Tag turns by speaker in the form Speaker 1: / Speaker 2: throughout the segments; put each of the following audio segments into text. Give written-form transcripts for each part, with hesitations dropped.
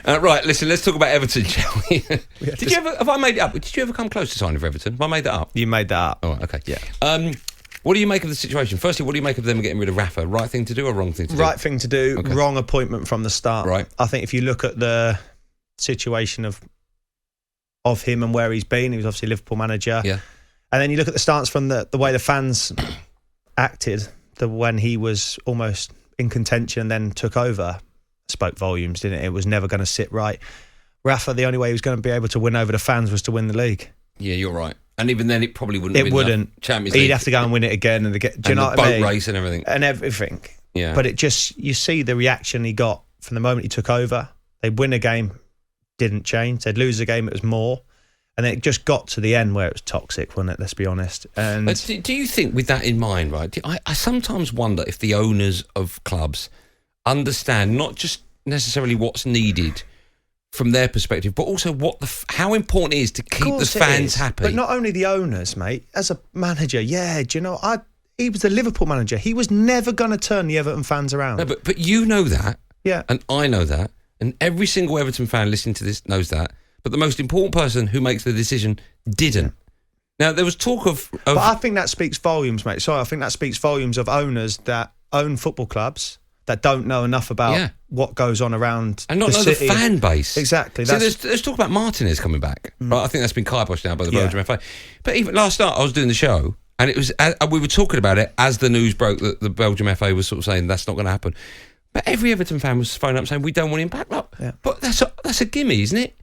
Speaker 1: Right, listen, let's talk about Everton, shall we? Have I made it up? Did you ever come close to signing for Everton? Have I made that up?
Speaker 2: You made that up.
Speaker 1: Oh, okay.
Speaker 2: Yeah.
Speaker 1: What do you make of the situation? Firstly, what do you make of them getting rid of Rafa? Right thing to do or wrong thing to do?
Speaker 2: Right thing to do,
Speaker 1: Okay.
Speaker 2: Wrong appointment from the start.
Speaker 1: Right.
Speaker 2: I think if you look at the situation of him and where he's been, he was obviously a Liverpool manager.
Speaker 1: Yeah.
Speaker 2: And then you look at the stance from the way the fans acted, when he was almost in contention and then took over, spoke volumes, didn't it? It was never going to sit right. Rafa, the only way he was going to be able to win over the fans was to win the league.
Speaker 1: Yeah, you're right. And even then, it probably wouldn't.
Speaker 2: It wouldn't.
Speaker 1: Champions League.
Speaker 2: He'd have to go and win it again and again. Do you know what I mean?
Speaker 1: Boat race and everything.
Speaker 2: And everything.
Speaker 1: Yeah.
Speaker 2: But it just, you see the reaction he got from the moment he took over. They'd win a game, didn't change. They'd lose a game, it was more. And it just got to the end where it was toxic, wasn't it? Let's be honest. And
Speaker 1: But do you think, with that in mind, right? I sometimes wonder if the owners of clubs understand not just necessarily what's needed from their perspective, but also how important it is to keep the fans happy.
Speaker 2: But not only the owners, mate. As a manager, do you know? He was the Liverpool manager. He was never going to turn the Everton fans around.
Speaker 1: No, but you know that.
Speaker 2: Yeah.
Speaker 1: And I know that. And every single Everton fan listening to this knows that. But the most important person who makes the decision didn't. Now, there was talk of...
Speaker 2: But I think that speaks volumes, mate. Sorry, I think that speaks volumes of owners that own football clubs that don't know enough about what goes on around
Speaker 1: and not
Speaker 2: the
Speaker 1: know
Speaker 2: city.
Speaker 1: The fan base.
Speaker 2: Exactly.
Speaker 1: So there's talk about Martinez coming back. Right? I think that's been kiboshed now by the Belgian FA. But even last night, I was doing the show, and it was we were talking about it as the news broke that the Belgian FA was sort of saying that's not going to happen. But every Everton fan was phoning up saying we don't want him back. Look, but that's a gimme, isn't it?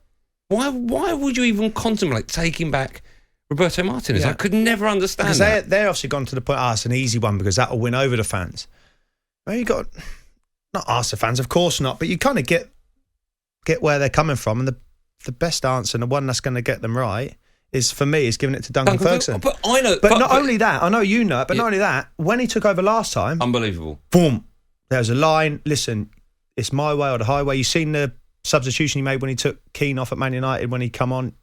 Speaker 1: Why would you even contemplate taking back Roberto Martinez? I could never understand that.
Speaker 2: They're obviously gone to the point, it's an easy one because that'll win over the fans. Well, you got... Not ask the fans, of course not, but you kind of get where they're coming from, and the best answer and the one that's going to get them right is, for me, is giving it to Duncan Ferguson.
Speaker 1: But I know,
Speaker 2: but not only that, I know you know it, but not only that, when he took over last time,
Speaker 1: unbelievable.
Speaker 2: Boom, there was a line. Listen, it's my way or the highway. You seen the substitution he made when he took Keane off at Man United when he come on?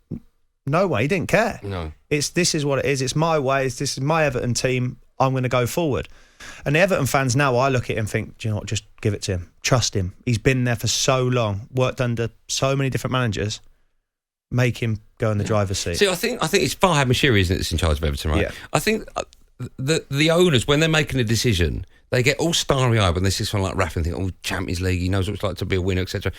Speaker 2: No way, he didn't care.
Speaker 1: No,
Speaker 2: this is what it is. It's my way. This is my Everton team. I'm going to go forward. And the Everton fans now, I look at him and think, do you know what, just give it to him. Trust him. He's been there for so long, worked under so many different managers. Make him go in the driver's seat.
Speaker 1: See, I think it's Farhad Moshiri, isn't it, that's in charge of Everton, right?
Speaker 2: Yeah.
Speaker 1: I think the owners, when they're making a decision, they get all starry-eyed when they see someone like Rafa and think, Champions League, he knows what it's like to be a winner, etc.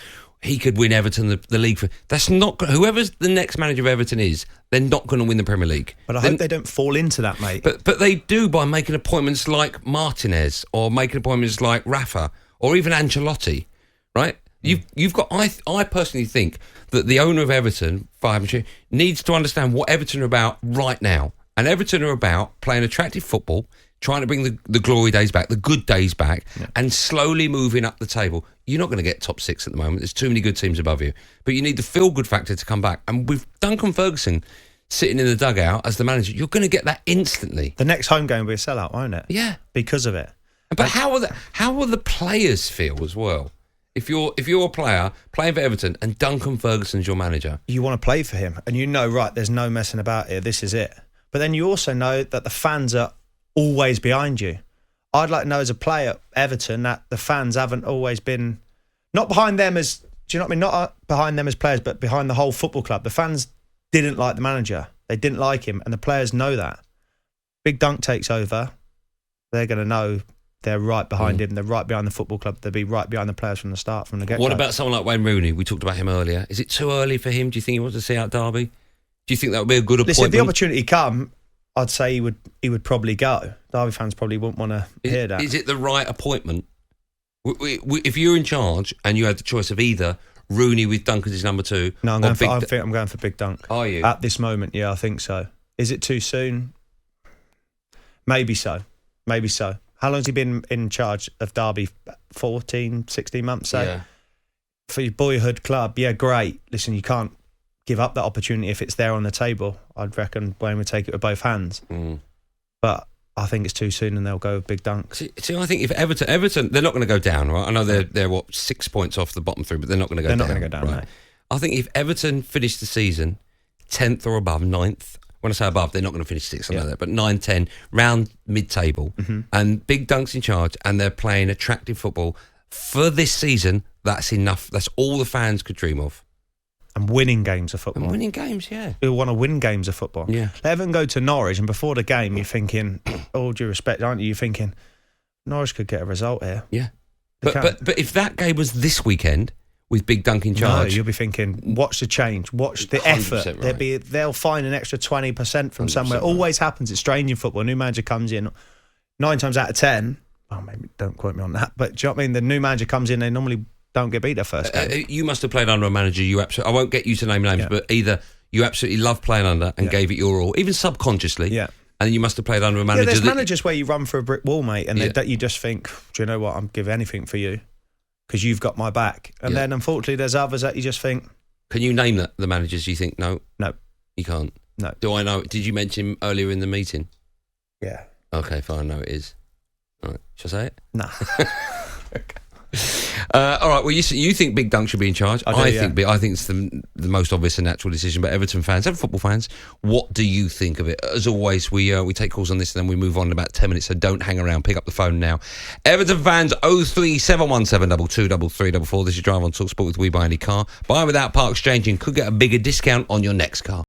Speaker 1: He could win Everton the league. That's not... Whoever's the next manager of Everton is, they're not going to win the Premier League.
Speaker 2: But I hope they don't fall into that, mate.
Speaker 1: But they do by making appointments like Martinez or making appointments like Rafa or even Ancelotti, right? You've got... I personally think that the owner of Everton, Farhad Moshiri, needs to understand what Everton are about right now. And Everton are about playing attractive football, trying to bring the glory days back, the good days back, and slowly moving up the table. You're not going to get top six at the moment. There's too many good teams above you. But you need the feel-good factor to come back. And with Duncan Ferguson sitting in the dugout as the manager, you're going to get that instantly.
Speaker 2: The next home game will be a sellout, won't it?
Speaker 1: Yeah.
Speaker 2: Because of it.
Speaker 1: But how will the players feel as well? If you're a player playing for Everton and Duncan Ferguson's your manager.
Speaker 2: You want to play for him. And you know, right, there's no messing about here. This is it. But then you also know that the fans are always behind you. I'd like to know as a player at Everton that the fans haven't always been, not behind them as, do you know what I mean? Not behind them as players, but behind the whole football club. The fans didn't like the manager. They didn't like him, and the players know that. Big Dunk takes over, they're going to know they're right behind him. They're right behind the football club. They'll be right behind the players from the start, from the get-go.
Speaker 1: What about someone like Wayne Rooney? We talked about him earlier. Is it too early for him? Do you think he wants to see out Derby? Do you think that would be a good appointment?
Speaker 2: Listen, if the opportunity come, I'd say he would probably go. Derby fans probably wouldn't want to hear that.
Speaker 1: Is it the right appointment? If you're in charge and you had the choice of either Rooney with Dunk as his number two...
Speaker 2: No, I'm going for Big Dunk.
Speaker 1: Are you?
Speaker 2: At this moment, yeah, I think so. Is it too soon? Maybe so. How long has he been in charge of Derby? 14, 16 months, so?
Speaker 1: Yeah.
Speaker 2: For your boyhood club, yeah, great. Listen, you can't give up that opportunity if it's there on the table. I'd reckon Wayne would take it with both hands. But I think it's too soon and they'll go with Big Dunk.
Speaker 1: See, I think if Everton, they're not going to go down, right? I know they're 6 points off the bottom three, but they're not going to go down.
Speaker 2: They're not going to go down,
Speaker 1: right?
Speaker 2: no.
Speaker 1: I think if Everton finish the season 10th or above, 9th, when I say above, they're not going to finish 6th, I know that, but 9, 10, round mid-table, and Big Dunk's in charge and they're playing attractive football for this season, that's enough. That's all the fans could dream of.
Speaker 2: And winning games of football.
Speaker 1: And winning games, yeah.
Speaker 2: Who want to win games of football.
Speaker 1: Yeah.
Speaker 2: Let Everton go to Norwich, and before the game, you're thinking, all due respect, aren't you? You're thinking, Norwich could get a result here.
Speaker 1: Yeah. But if that game was this weekend with Big Dunk in charge...
Speaker 2: No, you'll be thinking, watch the change, watch the effort.
Speaker 1: Right.
Speaker 2: They'll find an extra 20% from somewhere.
Speaker 1: Right.
Speaker 2: Always happens. It's strange in football. A new manager comes in, 9 times out of 10, well, maybe don't quote me on that, but do you know what I mean? The new manager comes in, they normally don't get beat their first game.
Speaker 1: You must have played under a manager you absolutely... I won't get you to name names, but either you absolutely loved playing under and gave it your all, even subconsciously, and then you must have played under a manager...
Speaker 2: Yeah, there's managers where you run for a brick wall, mate, and that you just think, do you know what, I'll give anything for you because you've got my back. And then, unfortunately, there's others that you just think... Can
Speaker 1: you name the managers you think, no?
Speaker 2: No.
Speaker 1: You can't?
Speaker 2: No.
Speaker 1: Do I know? Did you mention him earlier in the meeting?
Speaker 2: Yeah.
Speaker 1: Okay, fine, no, it is. All right, shall I say it?
Speaker 2: No.
Speaker 1: Okay. All right. Well, you think Big Dunk should be in charge. I think it's the most obvious and natural decision. But Everton fans, football fans, what do you think of it? As always, we take calls on this and then we move on in about 10 minutes. So don't hang around. Pick up the phone now. Everton fans, 03717223344. This is Drive on talkSPORT with We Buy Any Car. Buy without part exchanging. Could get a bigger discount on your next car.